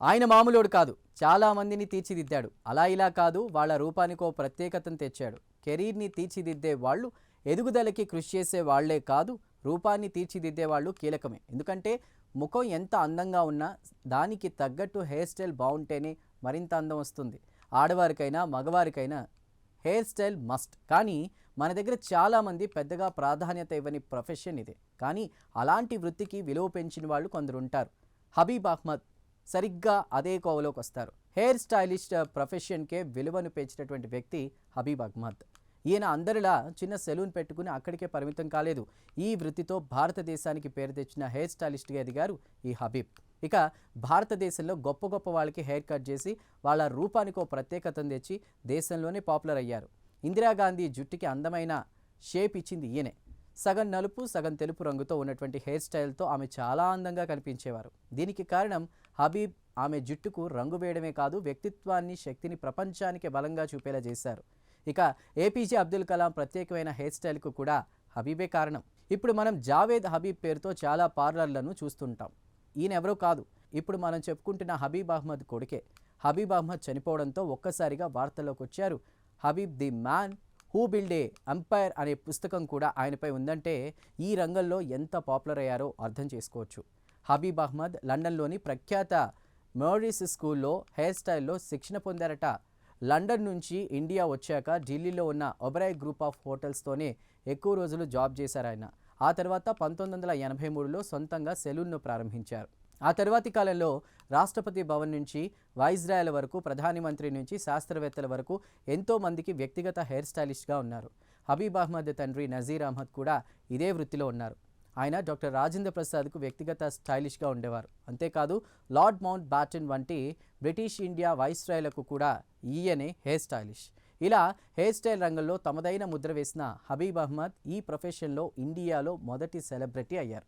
ఆయన మామూలోడు కాదు. చాలా మందిని తీర్చిదిద్దాడు. అలా ఇలా కాదు, వాళ్ళ రూపానికో ప్రత్యేకతను తెచ్చాడు. కెరీర్‌ని తీర్చిదిద్దే వాళ్ళు ఎదుగుదలకి కృషి చేసే వాళ్ళే కాదు, రూపాన్ని తీర్చిదిద్దే వాళ్ళు కీలకమే. ఎందుకంటే ముఖం ఎంత అందంగా ఉన్నా దానికి తగ్గట్టు హెయిర్ స్టైల్ బావుంటేనే మరింత అందం వస్తుంది. ఆడవారికైనా, మగవారికైనా హెయిర్ స్టైల్ మస్ట్. కానీ మన దగ్గర చాలామంది పెద్దగా ప్రాధాన్యత ఇవ్వని ప్రొఫెషన్ ఇది. కానీ అలాంటి వృత్తికి విలువ పెంచిన వాళ్ళు కొందరుంటారు. హబీబ్ అహ్మద్ సరిగ్గా అదే కోవలోకి వస్తారు. హెయిర్ స్టైలిస్ట్ ప్రొఫెషన్కే విలువను పెంచినటువంటి వ్యక్తి హబీబ్ అహ్మద్. ఈయన అందరిలా చిన్న సెలూన్ పెట్టుకుని అక్కడికే పరిమితం కాలేదు. ఈ వృత్తితో భారతదేశానికి పేరు తెచ్చిన హెయిర్ స్టైలిస్ట్గా ఎదిగారు ఈ హబీబ్. ఇక భారతదేశంలో గొప్ప గొప్ప వాళ్ళకి హెయిర్ కట్ చేసి వాళ్ళ రూపానికో ప్రత్యేకతను తెచ్చి దేశంలోనే పాపులర్ అయ్యారు. ఇందిరాగాంధీ జుట్టుకి అందమైన షేప్ ఇచ్చింది ఈయనే. సగం నలుపు సగం తెలుపు రంగుతో ఉన్నటువంటి హెయిర్ స్టైల్తో ఆమె చాలా అందంగా కనిపించేవారు. దీనికి కారణం హబీబ్ ఆమె జుట్టుకు రంగు వేయడమే కాదు, వ్యక్తిత్వాన్ని, శక్తిని ప్రపంచానికి బలంగా చూపేలా చేశారు. ఇక ఏపీజే అబ్దుల్ కలాం ప్రత్యేకమైన హెయిర్ స్టైల్కు కూడా హబీబే కారణం. ఇప్పుడు మనం జావేద్ హబీబ్ పేరుతో చాలా పార్లర్లను చూస్తుంటాం. ఈయన ఎవరో కాదు, ఇప్పుడు మనం చెప్పుకుంటున్న హబీబ్ అహ్మద్ కొడుకే. హబీబ్ అహ్మద్ చనిపోవడంతో ఒక్కసారిగా వార్తల్లోకి వచ్చారు. Habib the man who build a empire అనే పుస్తకం కూడా ఆయనపై ఉందంటే ఈ రంగంలో ఎంత పాపులర్ అయ్యారో అర్థం చేసుకోవచ్చు. హబీబ్ అహ్మద్ లండన్లోని ప్రఖ్యాత మోరిస్ స్కూల్లో హెయిర్ స్టైల్లో శిక్షణ పొందారట. లండన్ నుంచి ఇండియా వచ్చాక ఢిల్లీలో ఉన్న ఒబెరాయ్ గ్రూప్ ఆఫ్ హోటల్స్తోనే ఎక్కువ రోజులు జాబ్ చేశారు ఆయన. ఆ తర్వాత 1983లో సొంతంగా సెలూన్ను ప్రారంభించారు. ఆ తర్వాతి కాలంలో రాష్ట్రపతి భవన్ నుంచి వైస్రాయల వరకు, ప్రధాని మంత్రి నుంచి శాస్త్రవేత్తల వరకు ఎంతో మందికి వ్యక్తిగత హెయిర్ స్టైలిస్ట్గా ఉన్నారు. హబీబ్ అహ్మద్ తండ్రి నజీర్ అహ్మద్ కూడా ఇదే వృత్తిలో ఉన్నారు. ఆయన డాక్టర్ రాజేంద్ర ప్రసాద్కు వ్యక్తిగత స్టైలిష్గా ఉండేవారు. అంతేకాదు లార్డ్ మౌంట్ బ్యాటన్ వంటి బ్రిటిష్ ఇండియా వైస్రాయ్లకు కూడా ఈయనే హెయిర్ స్టైలిష్. ఇలా హెయిర్ స్టైల్ రంగంలో తమదైన ముద్ర వేసిన హబీబ్ అహ్మద్ ఈ ప్రొఫెషన్లో ఇండియాలో మొదటి సెలబ్రిటీ అయ్యారు.